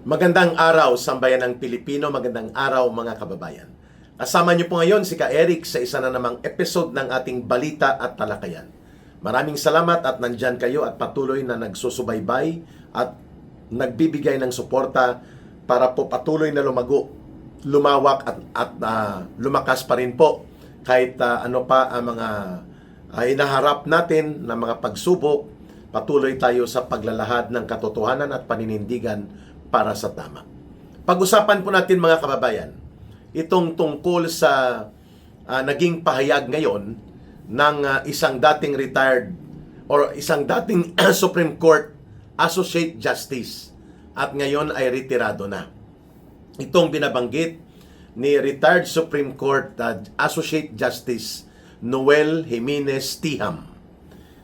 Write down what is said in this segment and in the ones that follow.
Magandang araw, sambayan ng Pilipino. Magandang araw, mga kababayan. Kasama niyo po ngayon si Ka Eric sa isa na namang episode ng ating Balita at Talakayan. Maraming salamat at nandyan kayo at patuloy na nagsusubaybay at nagbibigay ng suporta para po patuloy na lumago, lumawak at lumakas pa rin po kahit ano pa ang mga hinaharap natin na mga pagsubok. Patuloy tayo sa paglalahad ng katotohanan at paninindigan para sa tama. Pag-usapan po natin, mga kababayan, itong tungkol sa naging pahayag ngayon ng isang dating retired or isang dating Supreme Court Associate Justice at ngayon ay retirado na. Itong binabanggit ni retired Supreme Court Associate Justice Noel Jimenez Tiham.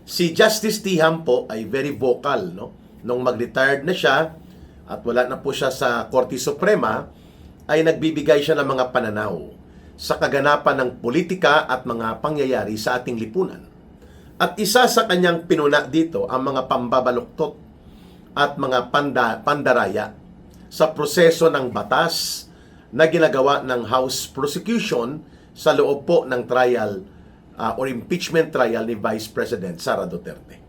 Si Justice Tiham po ay very vocal, no? Nung mag-retired na siya at wala na po siya sa Korte Suprema, ay nagbibigay siya ng mga pananaw sa kaganapan ng politika at mga pangyayari sa ating lipunan. At isa sa kanyang pinuna dito ang mga pambabaluktot at mga pandaraya sa proseso ng batas na ginagawa ng House Prosecution sa loob po ng trial or impeachment trial ni Vice President Sara Duterte.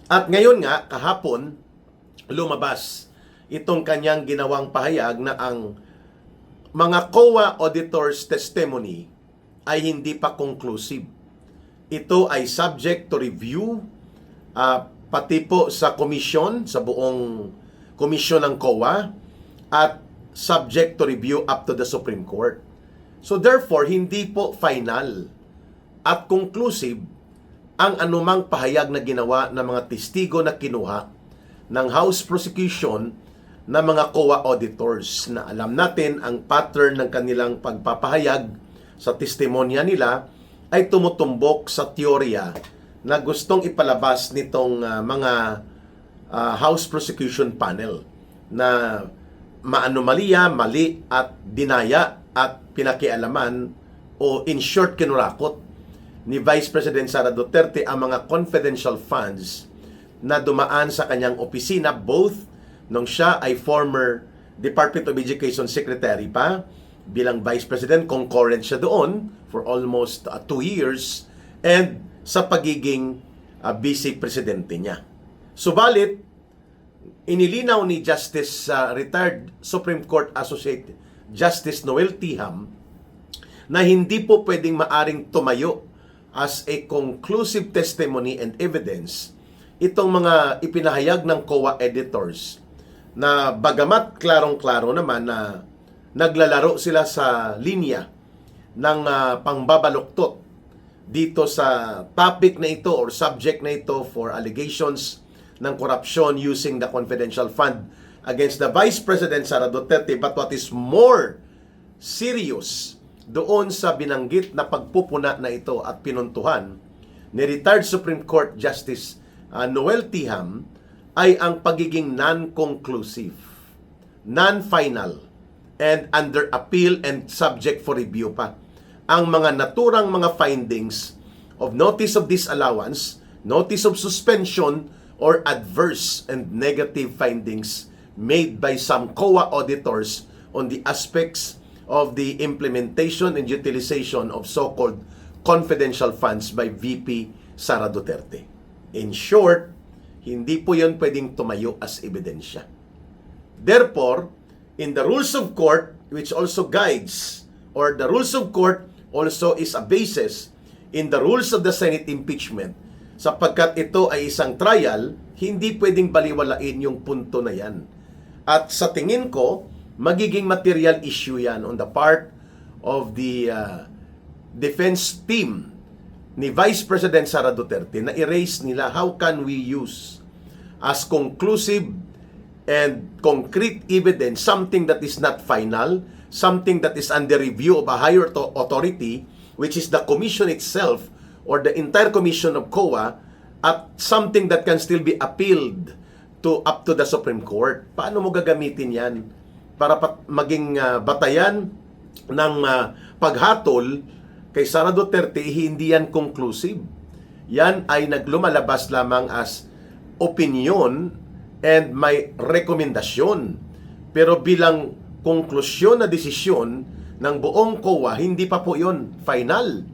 At ngayon nga, kahapon, lumabas itong kanyang ginawang pahayag na ang mga COA auditors' testimony ay hindi pa conclusive. Ito ay subject to review, pati po sa komisyon, sa buong komisyon ng COA, at subject to review up to the Supreme Court. So therefore, hindi po final at conclusive ang anumang pahayag na ginawa ng mga testigo na kinuha ng House Prosecution na mga COA auditors na alam natin ang pattern ng kanilang pagpapahayag sa testimonya nila ay tumutumbok sa teorya na gustong ipalabas nitong mga House Prosecution Panel na maanomalya, mali at dinaya at pinakialaman o in short kinurakot ni Vice President Sara Duterte ang mga confidential funds na dumaan sa kanyang opisina both nung siya ay former Department of Education Secretary pa, bilang Vice President, concurrent siya doon for almost 2 years, and sa pagiging Vice Presidente niya. Subalit, inilinaw ni Justice retired Supreme Court Associate Justice Noel Tiham na hindi po pwedeng maaring tumayo as a conclusive testimony and evidence itong mga ipinahayag ng COA editors na bagamat klarong-klaro naman na naglalaro sila sa linya ng pangbabaluktot dito sa topic na ito or subject na ito for allegations ng korupsyon using the confidential fund against the Vice President Sara Duterte. But what is more serious doon sa binanggit na pagpupuna na ito at pinuntuhan ni retired Supreme Court Justice Noel Tiham ay ang pagiging non-conclusive, non-final, and under appeal and subject for review pa. Ang mga naturang mga findings of notice of disallowance, notice of suspension, or adverse and negative findings made by some COA auditors on the aspects of the implementation and utilization of so-called confidential funds by VP Sara Duterte. In short, hindi po yun pwedeng tumayo as ebidensya. Therefore, in the rules of court, which also guides, or the rules of court also is a basis in the rules of the Senate impeachment, sapagkat ito ay isang trial, hindi pwedeng baliwalain yung punto na yan. At sa tingin ko, magiging material issue yan on the part of the defense team ni Vice President Sara Duterte na erase nila how can we use as conclusive and concrete evidence something that is not final, something that is under review of a higher authority, which is the commission itself or the entire commission of COA, at something that can still be appealed to up to the Supreme Court. Paano mo gagamitin yan para maging batayan ng paghatol kay Sara Duterte? Hindi yan conclusive. Yan ay naglumalabas lamang as opinion and may rekomendasyon Pero bilang konklusyon na desisyon ng buong COA, hindi pa po yun final.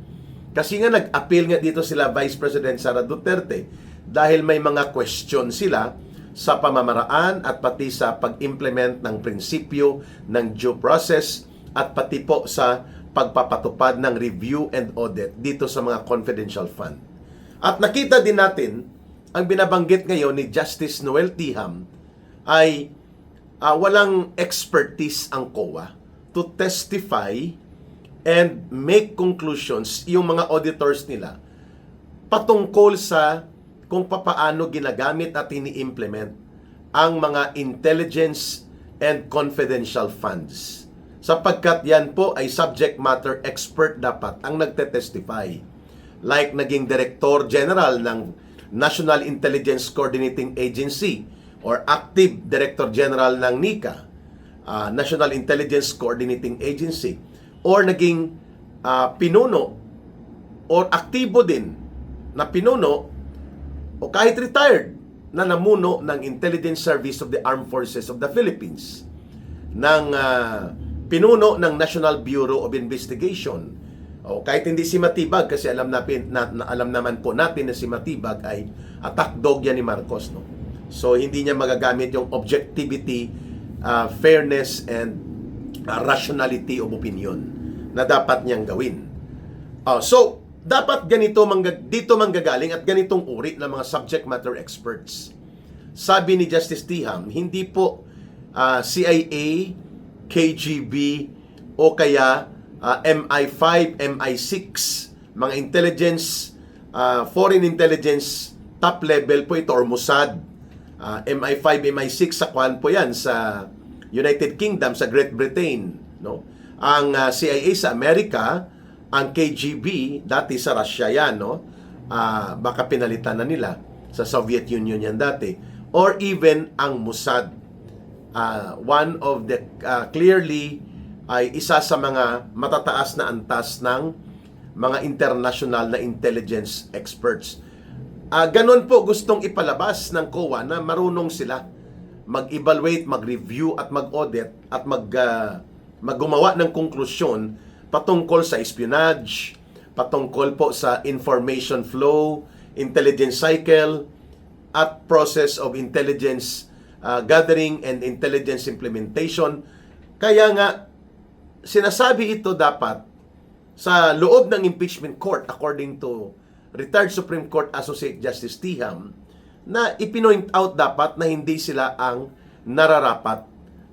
Kasi nga nag-appeal nga dito sila Vice President Sara Duterte dahil may mga question sila sa pamamaraan at pati sa pag-implement ng prinsipyo ng due process at pati po sa pagpapatupad ng review and audit dito sa mga confidential fund. At nakita din natin, ang binabanggit ngayon ni Justice Noel Tiham ay walang expertise ang COA to testify and make conclusions yung mga auditors nila patungkol sa kung papaano ginagamit at ini-implement ang mga intelligence and confidential funds. Sapagkat yan po ay subject matter expert dapat ang nagte-testify. Like naging Director General ng National Intelligence Coordinating Agency or Active Director General ng NICA, National Intelligence Coordinating Agency, or naging pinuno or aktibo din na pinuno o kahit retired na namuno ng Intelligence Service of the Armed Forces of the Philippines, ng pinuno ng National Bureau of Investigation, o kahit hindi si Matibag, kasi alam naman po natin na si Matibag ay attack dog yan ni Marcos, no? So hindi niya magagamit yung objectivity, fairness and rationality of opinion na dapat niyang gawin. So dapat dito manggagaling at ganitong uri ng mga subject matter experts. Sabi ni Justice Tiham, hindi po CIA, KGB o kaya MI5, MI6, mga intelligence, foreign intelligence top level po ito or Mossad. MI5, MI6 sa kwan po yan sa United Kingdom, sa Great Britain, no? Ang CIA sa Amerika, ang KGB dati sa Russia yan, no? Baka pinalitan na nila sa Soviet Union yan dati, or even ang Mossad, one of the clearly ay isa sa mga matataas na antas ng mga international na intelligence experts. Ganon po gustong ipalabas ng COA na marunong sila mag-evaluate, mag-review at mag-audit at maggumawa ng konklusyon patungkol sa espionage, patungkol po sa information flow, intelligence cycle, at process of intelligence gathering and intelligence implementation. Kaya nga, sinasabi ito dapat sa loob ng impeachment court according to retired Supreme Court Associate Justice Tiham, na ipinoint out dapat na hindi sila ang nararapat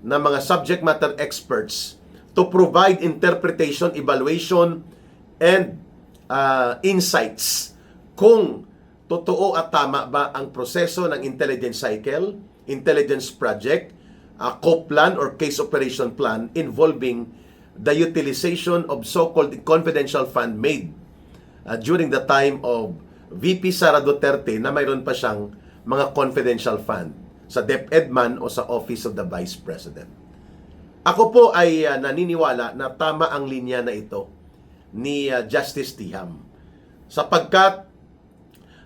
na mga subject matter experts to provide interpretation, evaluation, and insights kung totoo at tama ba ang proseso ng intelligence cycle, intelligence project, COPLAN or case operation plan involving the utilization of so-called confidential fund made during the time of VP Sara Duterte na mayroon pa siyang mga confidential fund sa DepEdMan o sa Office of the Vice President. Ako po ay naniniwala na tama ang linya na ito ni Justice Tiham, sapagkat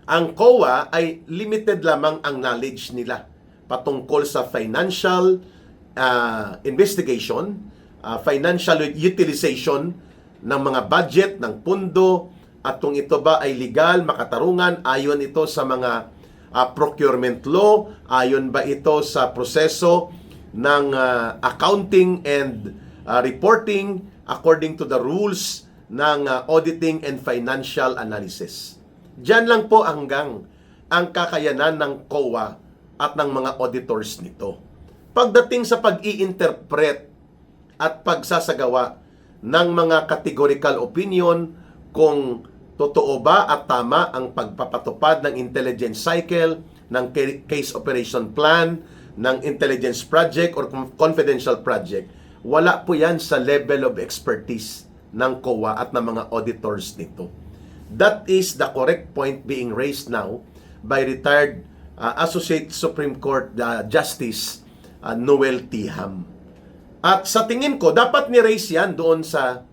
ang COA ay limited lamang ang knowledge nila patungkol sa financial investigation, financial utilization ng mga budget, ng pundo, at kung ito ba ay legal, makatarungan, ayon ito sa mga procurement law, ayon ba ito sa proseso ng accounting and reporting according to the rules ng auditing and financial analysis. Diyan lang po hanggang ang kakayanan ng COA at ng mga auditors nito. Pagdating sa pag-i-interpret at pagsasagawa ng mga categorical opinion kung totoo ba at tama ang pagpapatupad ng intelligence cycle, ng case operation plan, ng intelligence project or confidential project, wala po yan sa level of expertise ng COA at ng mga auditors nito. That is the correct point being raised now by retired Associate Supreme Court Justice Noel Tiham. At sa tingin ko, dapat ni-raise yan doon sa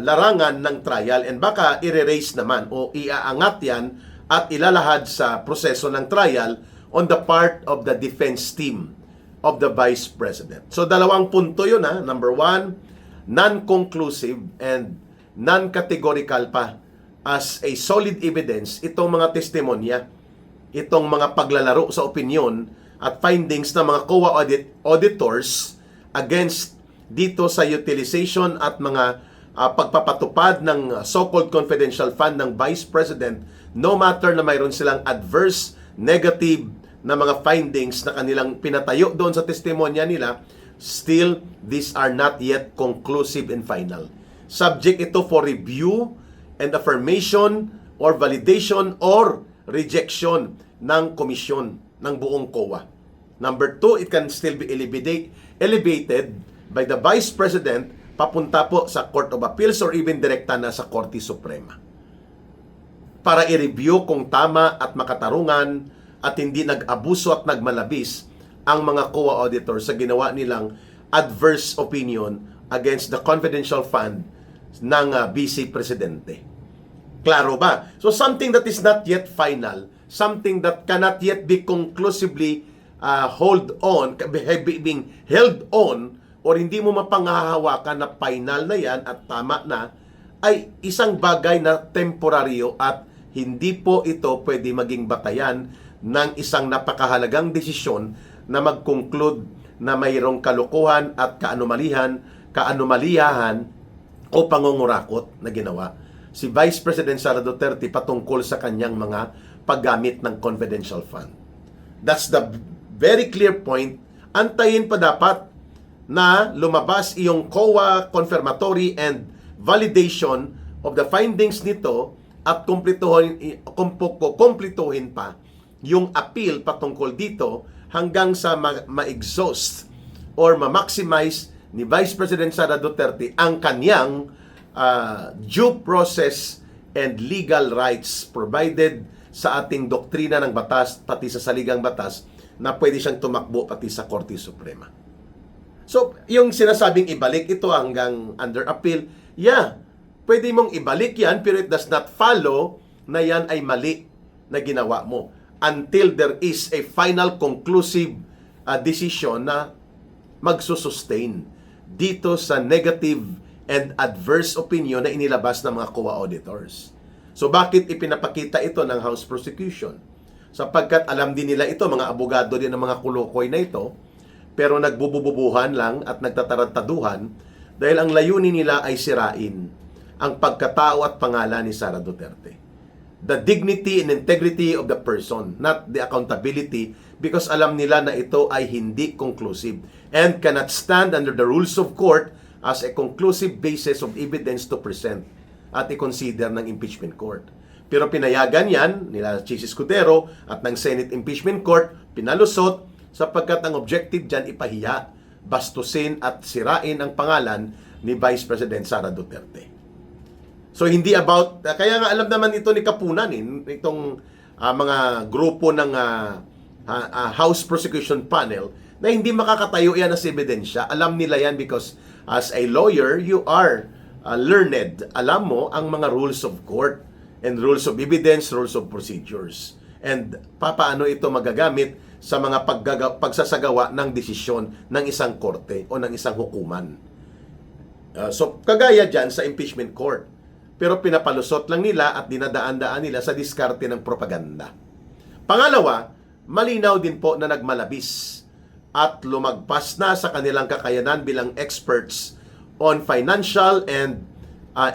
larangan ng trial, and baka i-raise naman o iaangat yan at ilalahad sa proseso ng trial on the part of the defense team of the Vice President. So dalawang punto yun ha. Number one, non-conclusive and non-categorical pa as a solid evidence itong mga testimonya, itong mga paglalaro sa opinion at findings ng mga COA auditors against dito sa utilization at mga pagpapatupad ng so-called confidential fund ng Vice President, no matter na mayroon silang adverse, negative na mga findings na kanilang pinatayo doon sa testimonya nila, still, these are not yet conclusive and final. Subject ito for review and affirmation or validation or rejection ng komisyon ng buong COA. Number two, it can still be elevated by the Vice President papunta po sa Court of Appeals or even direkta na sa Korte Suprema para i-review kung tama at makatarungan at hindi nag-abuso at nagmalabis ang mga COA auditors sa ginawa nilang adverse opinion against the confidential fund ng BC Presidente. Klaro ba? So something that is not yet final, something that cannot yet be conclusively being held on, or hindi mo mapanghahawakan na final na yan at tama na, ay isang bagay na temporaryo at hindi po ito pwede maging batayan ng isang napakahalagang desisyon na mag-conclude na mayroong kalukuhan at kaanomalyahan o pangungurakot na ginawa si Vice President Sara Duterte patungkol sa kanyang mga paggamit ng confidential fund. That's the very clear point. Antayin pa dapat na lumabas iyong COA confirmatory and validation of the findings nito at kumplituhin pa yung appeal patungkol dito hanggang sa ma-exhaust or ma-maximize ni Vice President Sara Duterte ang kanyang due process and legal rights provided sa ating doktrina ng batas, pati sa saligang batas, na pwede siyang tumakbo pati sa Korte Suprema. So, yung sinasabing ibalik ito hanggang under appeal, yeah, pwede mong ibalik yan, pero it does not follow na yan ay mali na ginawa mo until there is a final conclusive decision na magsusustain dito sa negative and adverse opinion na inilabas ng mga COA auditors. So bakit ipinapakita ito ng House Prosecution? Sapagkat alam din nila ito, mga abogado din ng mga kulukoy na ito, pero nagbubububuhan lang at nagtatarantaduhan dahil ang layunin nila ay sirain ang pagkatao at pangalan ni Sara Duterte. The dignity and integrity of the person, not the accountability, because alam nila na ito ay hindi conclusive and cannot stand under the rules of court as a conclusive basis of evidence to present at i-consider ng impeachment court. Pero pinayagan yan nila Chis Escudero at ng Senate Impeachment Court, pinalusot sapagkat ang objective dyan ipahiya, bastusin at sirain ang pangalan ni Vice President Sara Duterte. So hindi about, kaya nga alam naman ito ni Kapunan, itong mga grupo ng House Prosecution Panel, na hindi makakatayo yan as ebidensya. Alam nila yan because as a lawyer, you are learned. Alam mo ang mga rules of court and rules of evidence, rules of procedures. And paano ito magagamit sa mga pagsasagawa ng desisyon ng isang korte o ng isang hukuman. So kagaya dyan sa impeachment court. Pero pinapalusot lang nila at dinadaan-daan nila sa diskarte ng propaganda. Pangalawa, malinaw din po na nagmalabis at lumagpas na sa kanilang kakayanan bilang experts on financial and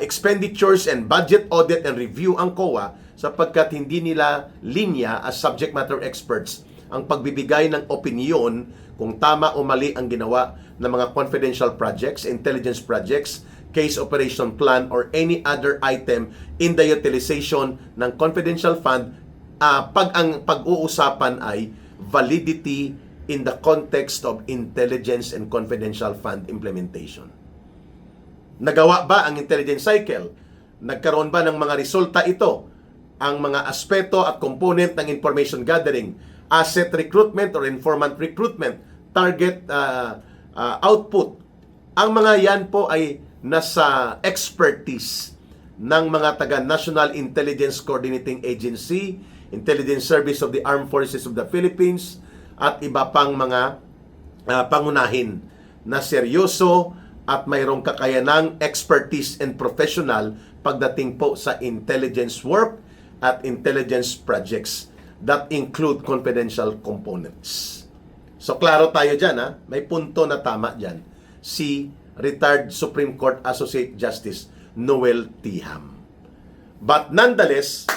expenditures and budget audit and review ang COA sapagkat hindi nila linya as subject matter experts ang pagbibigay ng opinyon kung tama o mali ang ginawa ng mga confidential projects, intelligence projects, case operation plan, or any other item in the utilization ng confidential fund pag ang pag-uusapan ay validity in the context of intelligence and confidential fund implementation. Nagawa ba ang intelligence cycle? Nagkaroon ba ng mga resulta ito? Ang mga aspeto at component ng information gathering, asset recruitment or informant recruitment, target output. Ang mga yan po ay nasa expertise ng mga taga-National Intelligence Coordinating Agency, Intelligence Service of the Armed Forces of the Philippines, at iba pang mga pangunahin na seryoso at mayroong kakayanang expertise and professional pagdating po sa intelligence work at intelligence projects that include confidential components. So, klaro tayo dyan, ha? May punto na tama dyan. Si retired Supreme Court Associate Justice Noel T. Ham. But nonetheless,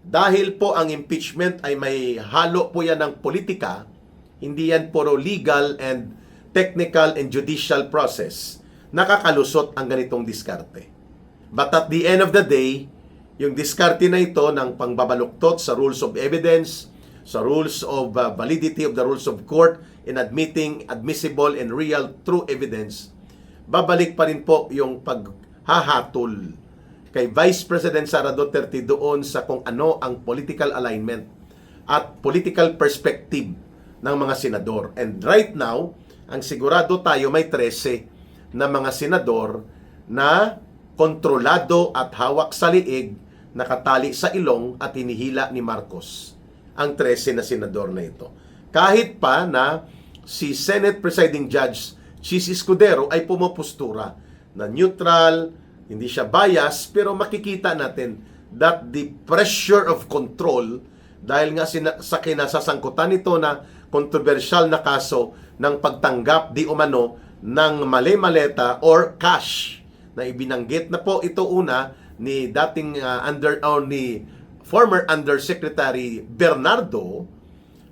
dahil po ang impeachment ay may halo po yan ng politika, hindi yan puro legal and technical and judicial process, nakakalusot ang ganitong diskarte. But at the end of the day, yung diskarte na ito ng pangbabaluktot sa rules of evidence, sa rules of validity of the rules of court in admitting admissible and real true evidence, babalik pa rin po yung paghahatol kay Vice President Sara Duterte doon sa kung ano ang political alignment at political perspective ng mga senador. And right now, ang sigurado tayo may 13 na mga senador na kontrolado at hawak sa liig, nakatali sa ilong at hinihila ni Marcos. Ang 13 na senador na ito. Kahit pa na si Senate Presiding Judge Chis Escudero ay pumupustura na neutral, hindi siya bias, pero makikita natin that the pressure of control, dahil nga sa kinasasangkutan nito na kontrobersyal na kaso ng pagtanggap di umano ng mali-maleta or cash na ibinanggit na po ito una ni dating ni former Undersecretary Bernardo,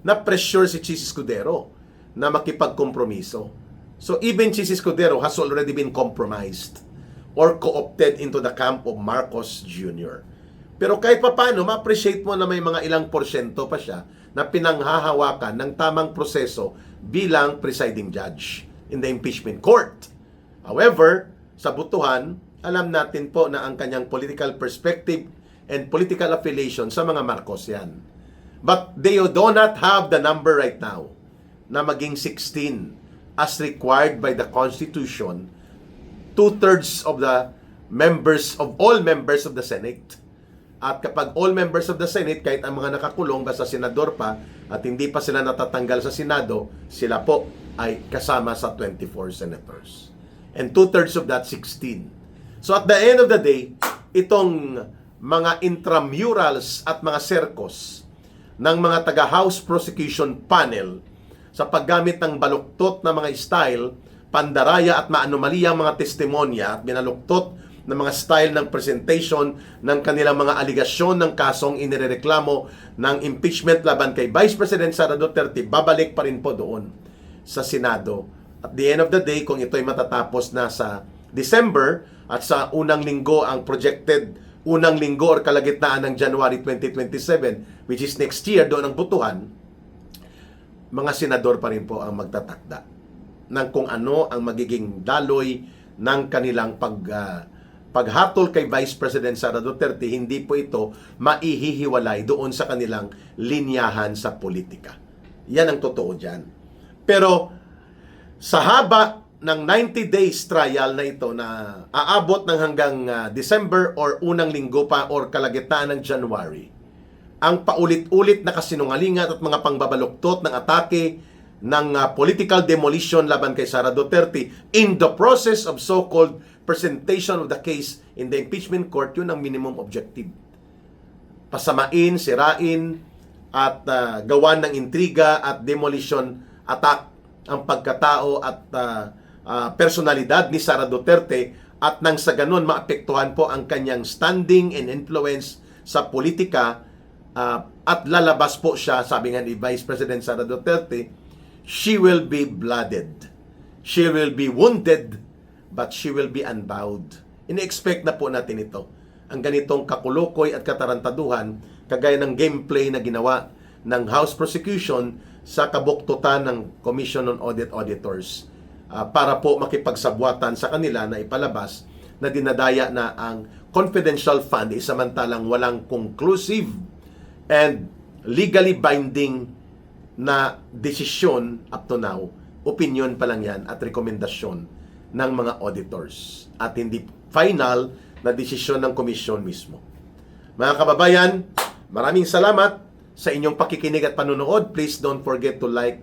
na pressure si Chis Escudero na makipagkompromiso. So even Chis Escudero has already been compromised or co-opted into the camp of Marcos Jr. Pero kahit paano, ma-appreciate mo na may mga ilang porsyento pa siya na pinanghahawakan ng tamang proseso bilang presiding judge in the impeachment court. However, sa butuhan, alam natin po na ang kanyang political perspective and political affiliation sa mga Marcos yan. But they do not have the number right now na maging 16 as required by the Constitution, 2/3 of the members of all members of the Senate. At kapag all members of the Senate, kahit ang mga nakakulong basta senador pa at hindi pa sila natatanggal sa Senado, sila po ay kasama sa 24 senators. And 2/3 of that, 16. So at the end of the day, itong mga intramurals at mga serkos ng mga taga-House Prosecution Panel sa paggamit ng baluktot na mga style, pandaraya at maanumaliyang mga testimonya at binaluktot ng mga style ng presentation ng kanilang mga aligasyon ng kasong inireklamo ng impeachment laban kay Vice President Sara Duterte, babalik pa rin po doon sa Senado. At the end of the day, kung ito'y matatapos na sa December at sa unang linggo, ang projected unang linggo or kalagitnaan ng January 2027, which is next year, doon ang butuhan, mga senador pa rin po ang magtatakda ng kung ano ang magiging daloy ng kanilang paghatol kay Vice President Sara Duterte. Hindi po ito maihihiwalay doon sa kanilang linyahan sa politika. Yan ang totoo dyan. Pero sa haba ng 90 days trial na ito na aabot ng hanggang December or unang linggo pa or kalagitnaan ng January, ang paulit-ulit na kasinungalingan at mga pangbabaluktot ng atake ng political demolition laban kay Sara Duterte in the process of so-called presentation of the case in the impeachment court, yun ang minimum objective. Pasamain, sirain, at gawan ng intriga at demolition attack ang pagkatao at personalidad ni Sara Duterte, at nang sa ganun maapektuhan po ang kanyang standing and influence sa politika, at lalabas po siya, sabi nga ni Vice President Sara Duterte, she will be blooded, she will be wounded, but she will be unbowed. Ini-expect na po natin ito. Ang ganitong kakulokoy at katarantaduhan, kagaya ng gameplay na ginawa ng House Prosecution sa kabuktutan ng Commission on Audit Auditors, para po makipagsabwatan sa kanila na ipalabas na dinadaya na ang confidential fund, samantalang walang conclusive and legally binding na desisyon up to now. Opinion pa lang yan at rekomendasyon ng mga auditors at hindi final na desisyon ng komisyon mismo. Mga kababayan, maraming salamat sa inyong pakikinig at panunood. Please don't forget to like,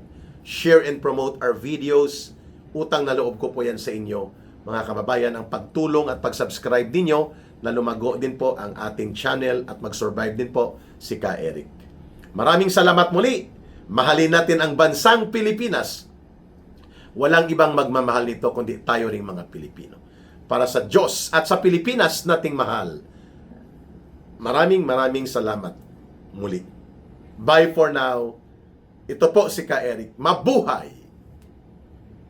share and promote our videos. Utang na loob ko po yan sa inyo, mga kababayan, ang pagtulong at pag-subscribe ninyo na lumago din po ang ating channel at mag-survive din po si Ka Eric. Maraming salamat muli. Mahalin natin ang bansang Pilipinas. Walang ibang magmamahal nito kundi tayo ring mga Pilipino. Para sa Diyos at sa Pilipinas nating mahal. Maraming salamat muli. Bye for now. Ito po si Ka Eric. Mabuhay!